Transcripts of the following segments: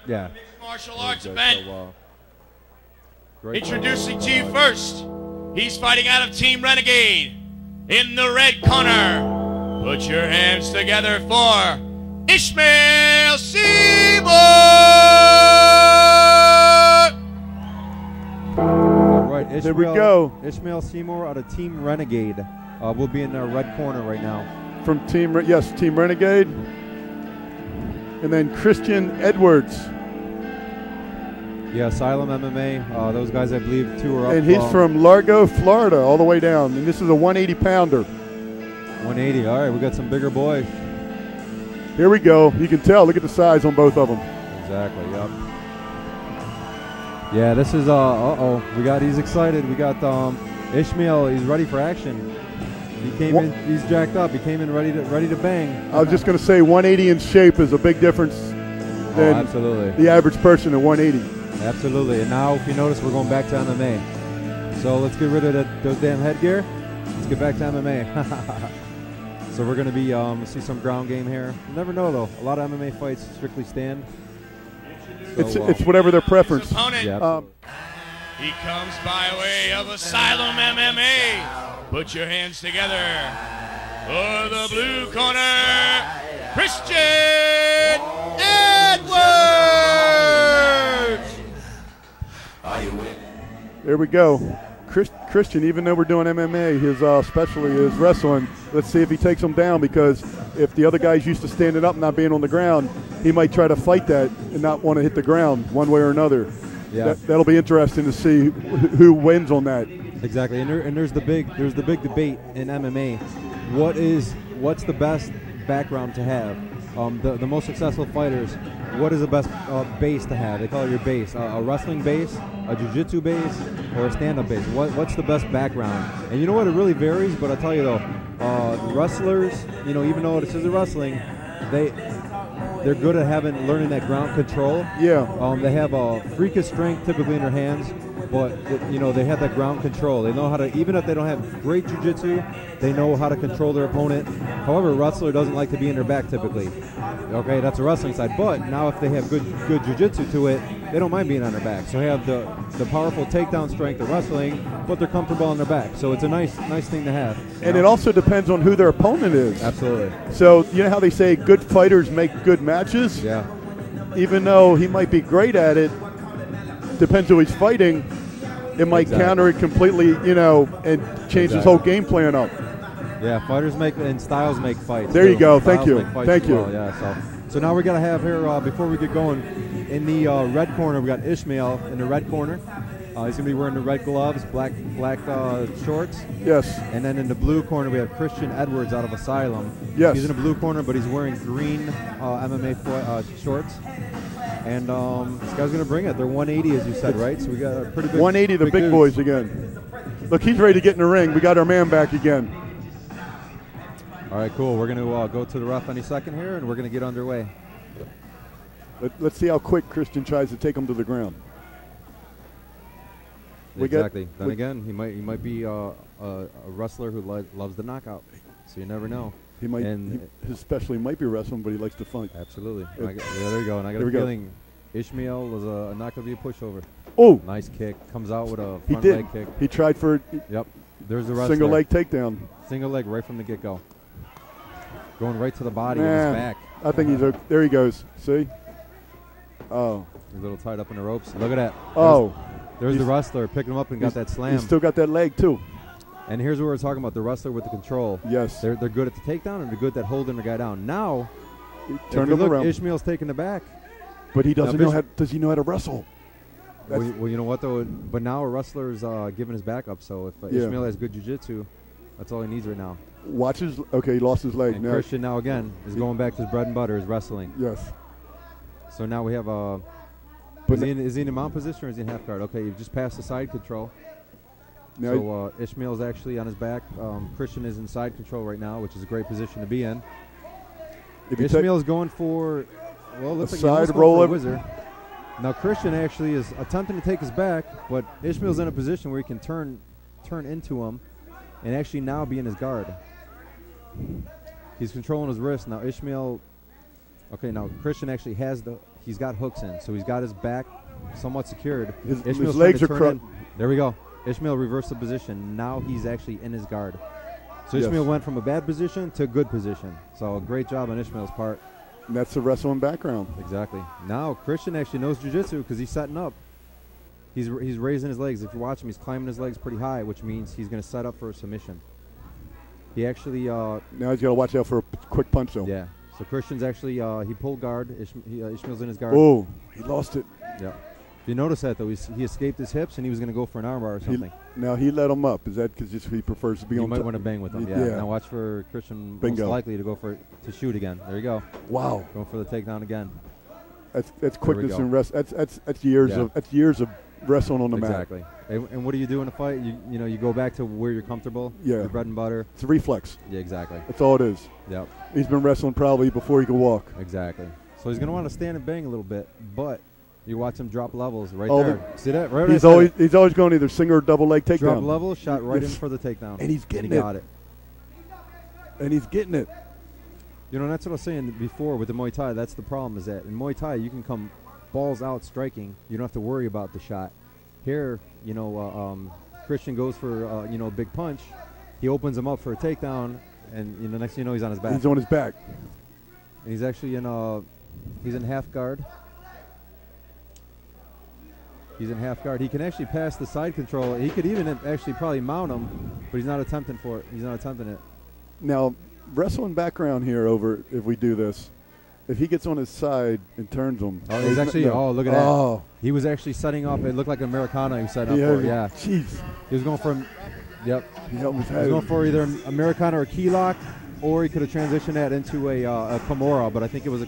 Yeah. Mixed martial arts event. So, great. Introducing to you first, he's fighting out of Team Renegade. In the red corner, put your hands together for Ishmael Seymour! All right, Ishmael, there we go. Ishmael Seymour out of Team Renegade will be in the red corner right now. From Team Renegade. And then Christian Edwards. Yeah, Asylum MMA. Those guys, I believe, two are up. And he's from Largo, Florida, all the way down. And this is a 180-pounder. 180. All right, we got some bigger boys. Here we go. You can tell. Look at the size on both of them. Exactly, yep. Yeah, this is, he's excited. We got Ishmael, he's ready for action. He came in, he's jacked up. He came in ready to bang. I was just going to say 180 in shape is a big difference than absolutely. The average person at 180. Absolutely. And now, if you notice, we're going back to MMA. So let's get rid of those damn headgear. Let's get back to MMA. So we're going to be see some ground game here. You never know, though. A lot of MMA fights strictly stand. So, it's whatever their preference. Yeah, he comes by way of Asylum MMA. Put your hands together for the blue corner, Christian Edwards. There we go. Christian, even though we're doing MMA, his specialty is wrestling. Let's see if he takes him down, because if the other guy's used to standing up and not being on the ground, he might try to fight that and not want to hit the ground one way or another. Yeah. That'll be interesting to see who wins on that. Exactly, and there's the big debate in MMA. What's the best background to have? The most successful fighters. What is the best base to have? They call it your base. A wrestling base, a jiu-jitsu base, or a stand-up base. What's the best background? And you know what? It really varies. But I tell you though, wrestlers, even though this is a wrestling, they're good at learning that ground control. Yeah. They have a freakish strength typically in their hands, but they have that ground control. They know how to, even if they don't have great jiu-jitsu, they know how to control their opponent. However, a wrestler doesn't like to be in their back typically. Okay, that's a wrestling side. But now if they have good jiu-jitsu to it, they don't mind being on their back. So they have the powerful takedown strength of wrestling, but they're comfortable on their back. So it's a nice thing to have. And it also depends on who their opponent is. Absolutely. So you know how they say good fighters make good matches? Yeah. Even though he might be great at it, depends who he's fighting, it might counter it completely, and change his whole game plan up. Yeah, fighters make and styles make fights. There you go. Styles Thank you. Thank you. Well. Yeah. So now we got to have here before we get going in the red corner. We got Ishmael in the red corner. He's going to be wearing the red gloves, black shorts. Yes. And then in the blue corner we have Christian Edwards out of Asylum. Yes. He's in the blue corner, but he's wearing green MMA shorts. And this guy's going to bring it. They're 180, as you said, right? So we got a pretty big 180, the big dudes. boys again. Look, he's ready to get in the ring. We got our man back again. All right, cool. We're going to go to the ref any second here, and we're going to get underway. Let's see how quick Christian tries to take him to the ground. Exactly. Then again, he might be a wrestler who loves the knockout. So you never know. He might. His specialty might be wrestling, but he likes to fight. Absolutely. There you go. And I got a feeling Ishmael was not going to be a pushover. Oh, nice kick. Comes out with a front leg kick. He tried for. Yep. There's the wrestler. Single leg takedown. Single leg right from the get-go. Going right to the body with his back. I think there he goes. See? Oh. He's a little tied up in the ropes. Look at that. There's the wrestler picking him up and got that slam. He's still got that leg too. And here's what we're talking about: the wrestler with the control. Yes. They're good at the takedown and they're good at holding the guy down. Now, turn him around. Ishmael's taking the back. But he doesn't know how. Does he know how to wrestle? Well, you know what though? But now a wrestler's giving his back up. So if Ishmael has good jiu-jitsu, that's all he needs right now. Watch his. Okay, he lost his leg. And Christian now again is going back to his bread and butter, is wrestling. Yes. So now we have a. Is he in a mount position or is he in half guard? Okay, you've just passed the side control. Now so Ishmael's actually on his back. Christian is in side control right now, which is a great position to be in. Ishmael's going for, looks like side roll wizard. Now Christian actually is attempting to take his back, but Ishmael's in a position where he can turn into him and actually now be in his guard. He's controlling his wrist. Now Ishmael Okay, now Christian actually he's got hooks in, so he's got his back somewhat secured. His legs are crooked. There we go. Ishmael reversed the position. Now he's actually in his guard. So Ishmael went from a bad position to a good position. So great job on Ishmael's part. And that's the wrestling background. Exactly. Now Christian actually knows jiu-jitsu because he's setting up. He's raising his legs. If you watch him, he's climbing his legs pretty high, which means he's going to set up for a submission. He actually... now he's got to watch out for a quick punch, though. Yeah. So Christian's actually... he pulled guard. Ishmael's in his guard. Oh, he lost it. Yeah. If you notice that, though, he escaped his hips, and he was going to go for an armbar or something. Now he let him up. Is that because he prefers to be on top? You might want to bang with him, yeah. Now watch for Christian most likely to go to shoot again. There you go. Wow. Going for the takedown again. That's quickness and rest. That's years of wrestling on the mat. Exactly. And what do you do in a fight? You go back to where you're comfortable. Yeah. Your bread and butter. It's a reflex. Yeah, exactly. That's all it is. Yep. He's been wrestling probably before he could walk. Exactly. So he's going to want to stand and bang a little bit, but you watch him drop levels right there. See that? Right. He's always going either single or double leg takedown. Drop level, shot right in for the takedown. And he's getting it. Got it. And he's getting it. That's what I was saying before with the Muay Thai. That's the problem is that in Muay Thai you can come balls out striking. You don't have to worry about the shot. Here, Christian goes for a big punch. He opens him up for a takedown, and next thing you know, he's on his back. He's on his back. And he's actually he's in half guard. He's in half guard. He can actually pass the side control. He could even actually probably mount him, but he's not attempting for it. He's not attempting it. Now, wrestling background here if we do this. If he gets on his side and turns him. Oh, he's actually, look at that. He was actually setting up. It looked like an Americana he was setting up for. Yeah. Jeez. He was going for, yep. He was going for either an Americana or a key lock, or he could have transitioned that into a Kimura, but I think it was a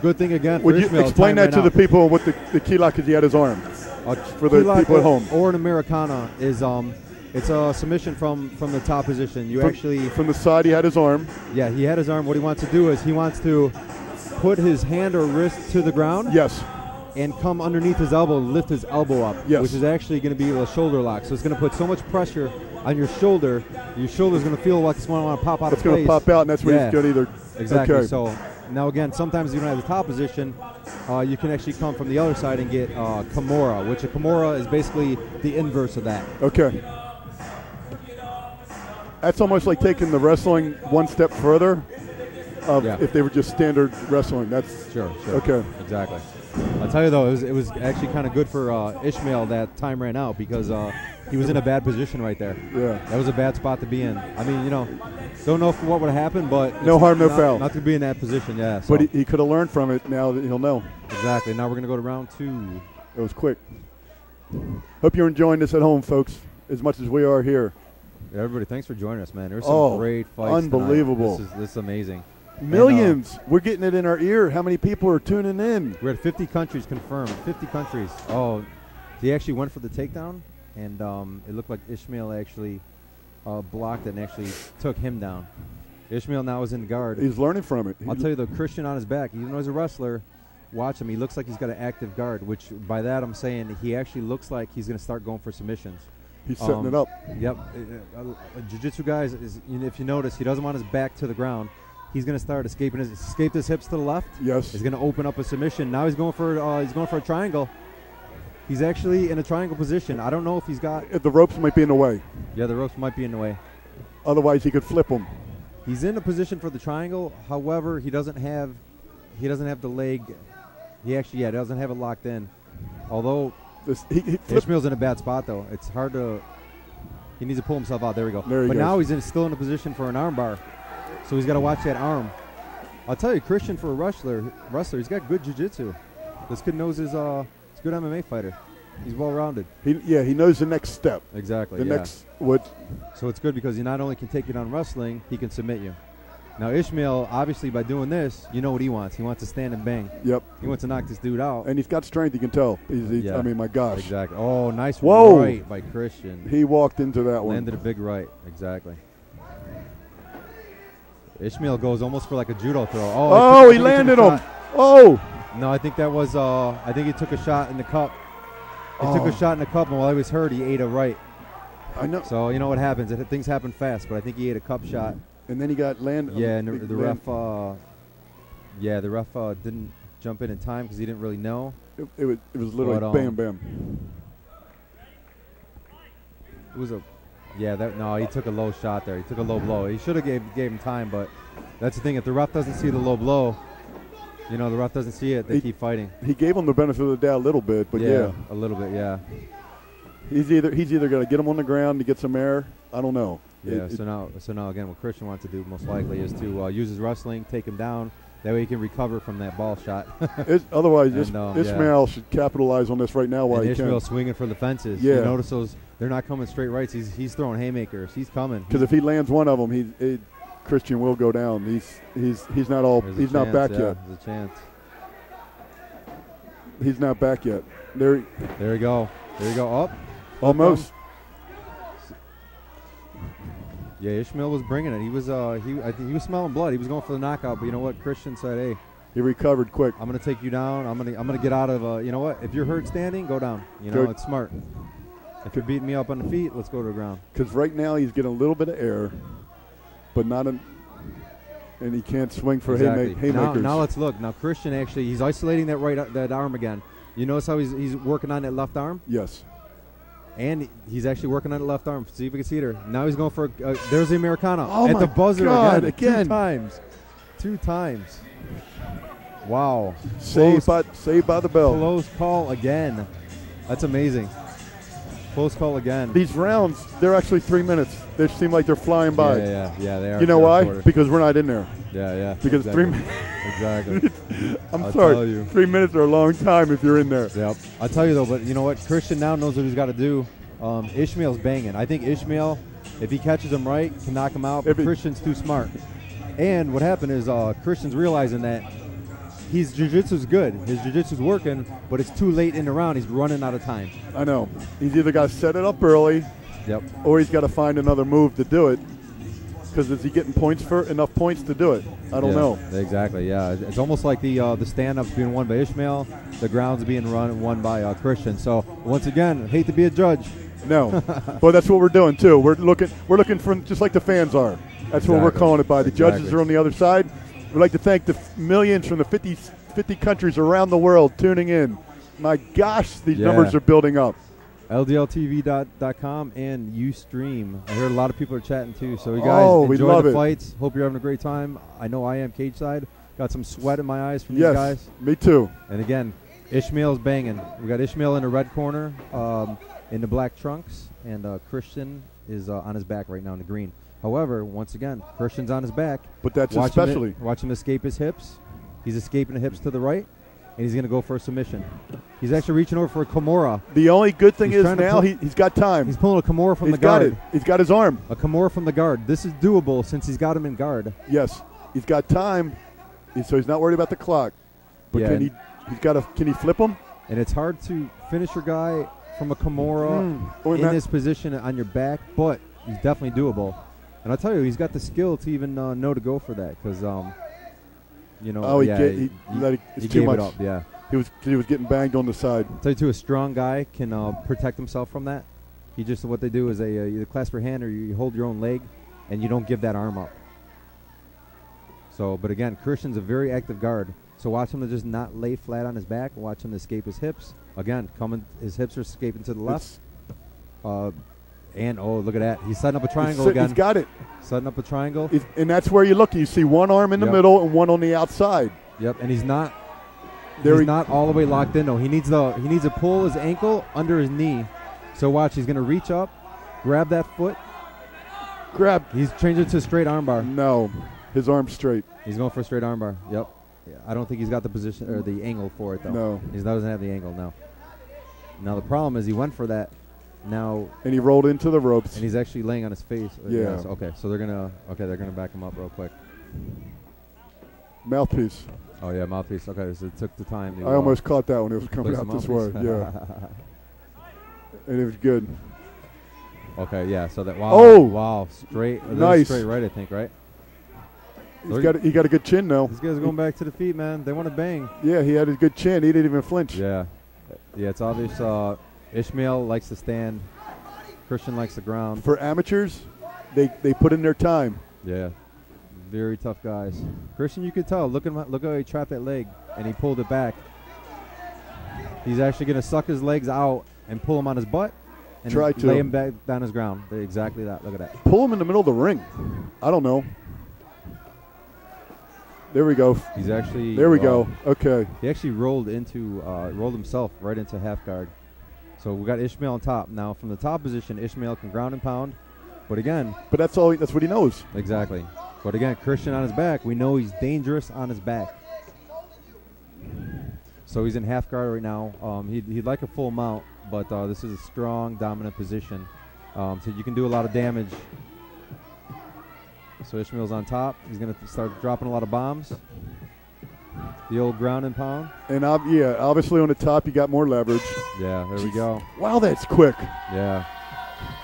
good thing again for Would Ishmael. You explain that to the people what the key lock is? He had his arm. For the people at home. Or an Americana is it's a submission from the top position. From the side he had his arm. Yeah, he had his arm. What he wants to do is he wants to put his hand or wrist to the ground. Yes. And come underneath his elbow, lift his elbow up. Yes. Which is actually going to be a shoulder lock. So it's going to put so much pressure on your shoulder. Your shoulder's going to feel like it's going to want to pop out of place. It's going to pop out, and that's where he's going to either. Exactly. Okay. So now again, sometimes you don't have the top position. You can actually come from the other side and get Kimura, which a Kimura is basically the inverse of that. Okay. That's almost like taking the wrestling one step further. If they were just standard wrestling, that's sure. Okay, exactly. I'll tell you though, it was actually kind of good for Ishmael that time ran out because he was in a bad position right there. Yeah, that was a bad spot to be in. I mean, don't know what would have happened, but no harm, no foul. Not to be in that position, yeah. So. But he could have learned from it. Now that he'll know. Exactly. Now we're gonna go to round 2. It was quick. Hope you're enjoying this at home, folks, as much as we are here. Yeah, everybody, thanks for joining us, man. There's some great fights. Unbelievable. This is amazing. Millions. We're getting it in our ear. How many people are tuning in? We're at 50 countries confirmed. 50 countries. Oh, he actually went for the takedown, and it looked like Ishmael actually blocked it and actually took him down. Ishmael now is in guard. He's learning from it. I'll tell you, though, Christian on his back, even though he's a wrestler, watch him. He looks like he's got an active guard, which by that I'm saying he actually looks like he's going to start going for submissions. He's setting it up. Yep. Jiu-jitsu guys, if you notice, he doesn't want his back to the ground. He's going to start escape his hips to the left. Yes. He's going to open up a submission. Now he's going for a triangle. He's actually in a triangle position. I don't know if he's got. The ropes might be in the way. Yeah, the ropes might be in the way. Otherwise, he could flip them. He's in a position for the triangle. However, he doesn't have the leg. He doesn't have it locked in. Although Ishmael's in a bad spot though. It's hard to. He needs to pull himself out. There we go. But now he's still in a position for an armbar. So he's got to watch that arm. I'll tell you, Christian, for a wrestler, he's got good jiu-jitsu. This kid knows he's a good MMA fighter. He's well-rounded. He knows the next step. Exactly. So it's good because he not only can take you down wrestling, he can submit you. Now Ishmael, obviously, by doing this, you know what he wants. He wants to stand and bang. Yep. He wants to knock this dude out. And he's got strength. You can tell. I mean, my gosh. Exactly. Oh, nice right by Christian. He walked into that one. Landed a big right. Exactly. Ishmael goes almost for like a judo throw. Oh, he landed him. Oh. No, I think that was, I think he took a shot in the cup. He took a shot in the cup, and while he was hurt, he ate a right. I know. So, you know what happens. Things happen fast, but I think he ate a cup shot. And then he got landed. Yeah, and the ref Yeah, the ref didn't jump in time because he didn't really know. It was literally But, bam, bam. It was a, no, he took a low shot there. He took a low blow. He should have gave him time, but that's the thing. If the ref doesn't see the low blow, the ref doesn't see it, they keep fighting. He gave him the benefit of the doubt a little bit, but yeah. A little bit, yeah. He's either going to get him on the ground to get some air. I don't know. Yeah, so now again, what Christian wants to do most likely is to use his wrestling, take him down. That way he can recover from that ball shot. Otherwise, Ishmael should capitalize on this right now while he can. Ishmael swinging for the fences. Yeah. You notice those, they're not coming straight rights. He's throwing haymakers. He's coming. Because if he lands one of them, Christian will go down. He's not back yet. There's a chance. He's not back yet. There you go. Up. Almost. Yeah, Ishmael was bringing it. He was he was smelling blood. He was going for the knockout, but you know what? Christian said, "Hey, he recovered quick. I'm going to take you down. I'm going to get out of you know what? If you're hurt standing, go down. It's smart. If you're beating me up on the feet, let's go to the ground." Because right now he's getting a little bit of air, but not and he can't swing for haymakers. Now let's look. Now Christian he's isolating that arm again. You notice how he's working on that left arm? Yes. And he's actually working on the left arm. See if we can see it here. Now he's going for there's the Americana at the buzzer again. Two times. Wow. Saved by the bell. Close call again. That's amazing. Close call again. These rounds, they're actually 3 minutes. They seem like they're flying by. Yeah, they are. You know why? Because we're not in there. Yeah. Because exactly. 3 minutes. Exactly. I'm sorry. 3 minutes are a long time if you're in there. Yep. I'll tell you though, but you know what? Christian now knows what he's got to do. Ishmael's banging. I think Ishmael, if he catches him right, can knock him out. But Christian's too smart. And what happened is Christian's realizing that his jiu-jitsu's good. His jiu-jitsu's working, but it's too late in the round. He's running out of time. I know. He's either got to set it up early, or he's got to find another move to do it. Because is he getting enough points to do it? I don't know. Exactly. Yeah, it's almost like the stand-up's being won by Ishmael, the ground's being won by Christian. So once again, hate to be a judge. No, but that's what we're doing too. We're looking for just like the fans are. That's what we're calling it by. The judges are on the other side. We'd like to thank the millions from the 50 countries around the world tuning in. My gosh, these numbers are building up. LDLTV.com and Ustream. I heard a lot of people are chatting too. So you guys enjoy the fights. Hope you're having a great time. I know I am cage side. Got some sweat in my eyes from these guys. Me too. And again, Ishmael's banging. We got Ishmael in the red corner, in the black trunks, and Christian is on his back right now in the green. However, once again, Christian's on his back. But that's especially. Watch him escape his hips. He's escaping the hips to the right, and he's going to go for a submission. He's actually reaching over for a Kimura. The only good thing is now he's got time. He's pulling a Kimura from the guard. He's got his arm. A Kimura from the guard. This is doable since he's got him in guard. Yes. He's got time, so he's not worried about the clock. But can he flip him? And it's hard to finish your guy from a Kimura in this position on your back, but he's definitely doable. And I'll tell you, he's got the skill to even know to go for that because, he too gave much. It up. Yeah, he was getting banged on the side. I'll tell you too, a strong guy can protect himself from that. What they do is they either clasp your hand or you hold your own leg, and you don't give that arm up. So, but again, Christian's a very active guard. So watch him to just not lay flat on his back. Watch him to escape his hips. Again, his hips are escaping to the left. And, look at that. He's setting up a triangle again. He's got it. Setting up a triangle. And that's where you look. You see one arm in the middle and one on the outside. Yep, and he's not all the way locked in, though. He needs to pull his ankle under his knee. So watch, he's going to reach up, grab that foot. He's changing it to a straight armbar. No, his arm's straight. He's going for a straight armbar. Yep. Yeah, I don't think he's got the position or the angle for it, though. No. He doesn't have the angle, no. Now, the problem is he went for that. Now and he rolled into the ropes, and he's actually laying on his face. Yeah. So they're gonna back him up real quick. Mouthpiece. Oh yeah, mouthpiece. Okay, so it took the time. I almost caught that when it was coming out this way. Yeah. And it was good. Okay, yeah. So that wow, straight. Nice. Straight right, I think, right. He got a good chin though. These guys are going back to the feet, man. They want to bang. Yeah, he had a good chin. He didn't even flinch. Yeah. It's obvious. Ishmael likes to stand. Christian likes the ground. For amateurs, they put in their time. Yeah. Very tough guys. Christian, you could tell. Look how he trapped that leg, and he pulled it back. He's actually going to suck his legs out and pull him on his butt and lay him back down his ground. Exactly that. Look at that. Pull him in the middle of the ring. I don't know. There we go. He's actually. There we go. Okay. He actually rolled himself right into half guard. So we got Ishmael on top. Now from the top position, Ishmael can ground and pound. But again. But that's all. That's what he knows. Exactly. But again, Christian on his back. We know he's dangerous on his back. So he's in half guard right now. He'd like a full mount, but this is a strong, dominant position. So you can do a lot of damage. So Ishmael's on top. He's going to start dropping a lot of bombs. The old ground and pound. And obviously on the top you got more leverage. Yeah, there we go. Wow, that's quick. Yeah.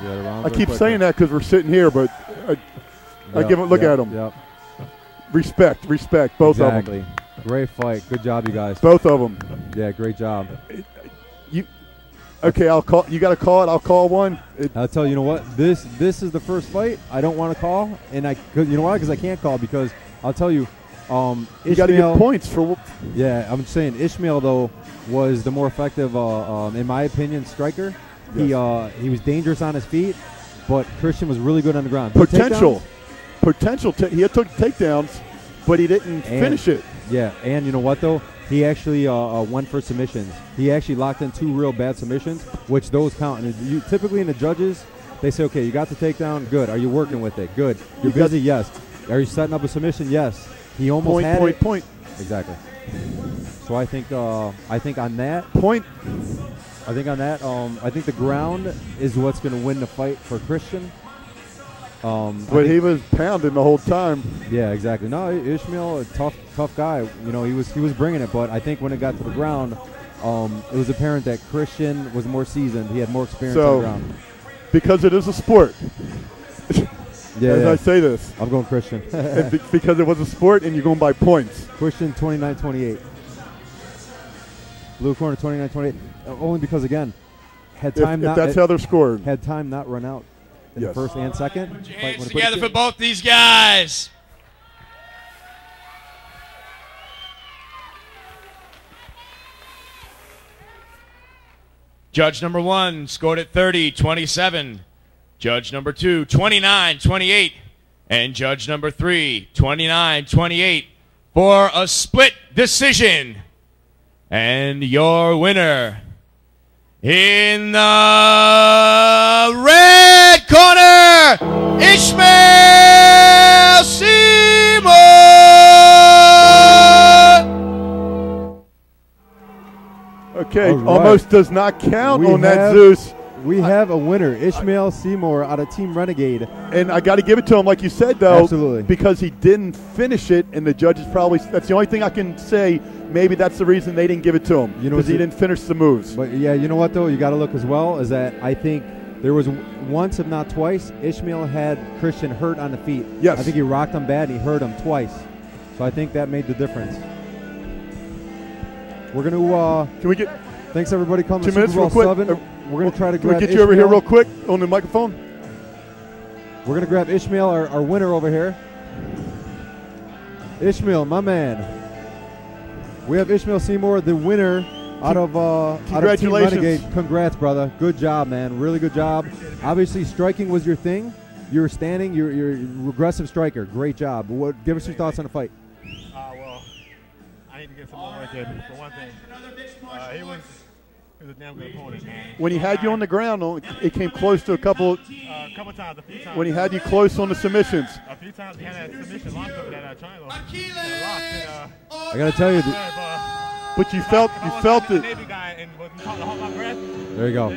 The rounds I keep saying that because we're sitting here, but I give it. Look at them. Yep. Respect, both of them. Exactly. Great fight. Good job, you guys. Both of them. Yeah, great job. Okay, I'll call. You got to call it. I'll call one. I'll tell you. You know what? This is the first fight I don't want to call, and you know why? Because I can't call because I'll tell you. You got to get points for. Yeah, I'm saying Ishmael though was the more effective, in my opinion, striker. Yes. He was dangerous on his feet, but Christian was really good on the ground. Potential. He took takedowns, but he didn't finish it. Yeah, and you know what though? He actually went for submissions. He actually locked in 2 real bad submissions, which those count. And typically in the judges, they say, okay, you got the takedown, good. Are you working with it? Good. You're busy? Yes. Are you setting up a submission? Yes. He almost had it. Point. Exactly. So I think on that point. I think the ground is what's going to win the fight for Christian. But he was pounding the whole time. Yeah, exactly. No, Ishmael, a tough guy. You know, he was bringing it, but I think when it got to the ground, it was apparent that Christian was more seasoned. He had more experience on the ground. Because it is a sport. I say this, I'm going Christian. because it was a sport, and you're going by points. Christian 29-28. Blue corner 29-28. Only because again, if that's how they're scored. Had time not run out. In the first and second. Put your hands together for both these guys. Judge number 1 scored at 30-27. Judge number 2, 29-28. And judge number 3, 29-28 for a split decision. And your winner in the red corner, Ishmael Seymour. Okay, right. Almost does not count on that, Zeus. We have a winner, Ishmael Seymour out of Team Renegade. And I got to give it to him, like you said, though. Absolutely. Because he didn't finish it, and the judges probably, that's the only thing I can say, maybe that's the reason they didn't give it to him, because he didn't finish the moves. But, yeah, you know what, though? You got to look as well, is that I think there was once, if not twice, Ishmael had Christian hurt on the feet. Yes. I think he rocked him bad, and he hurt him twice. So I think that made the difference. We're going to can we get thanks, everybody, coming 2 to minutes real Superbrawl quick? 7. We're going to try to grab Can we get you over here real quick on the microphone? We're going to grab Ishmael, our winner over here. Ishmael, my man. We have Ishmael Seymour, the winner out of Team Renegade. Congrats, brother. Good job, man. Really good job. Obviously, striking was your thing. You were standing. You're a aggressive striker. Great job. Give us your thoughts on the fight. Well, I need to get some more work in. For one thing, he was a damn good opponent, man. When he had you on the ground, it came close to a couple times, a few times. When he had you close on the submissions. A few times he had that submission locked up, that triangle. I got to tell you. But you felt it. There you go.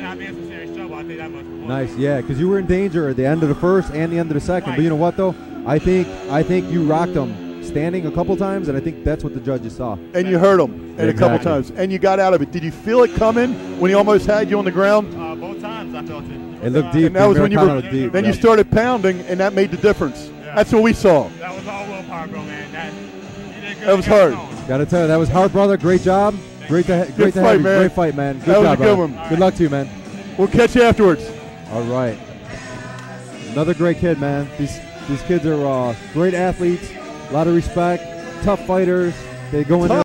Nice, yeah, because you were in danger at the end of the first and the end of the second. Right. But you know what, though? I think you rocked him standing a couple times, and I think that's what the judges saw. And you hurt him a couple times, and you got out of it. Did you feel it coming when he almost had you on the ground? Both times I felt it. It looked deep. And that was when you were deep. Then you started pounding, and that made the difference. Yeah. That's what we saw. That was all willpower, bro, man. That was hard. Got to tell you, that was hard, brother. Great job. Great to have you. Great fight, man. Good job, good one. Good luck to you, man. We'll catch you afterwards. All right. Another great kid, man. These kids are great athletes, a lot of respect, tough fighters. They go in there.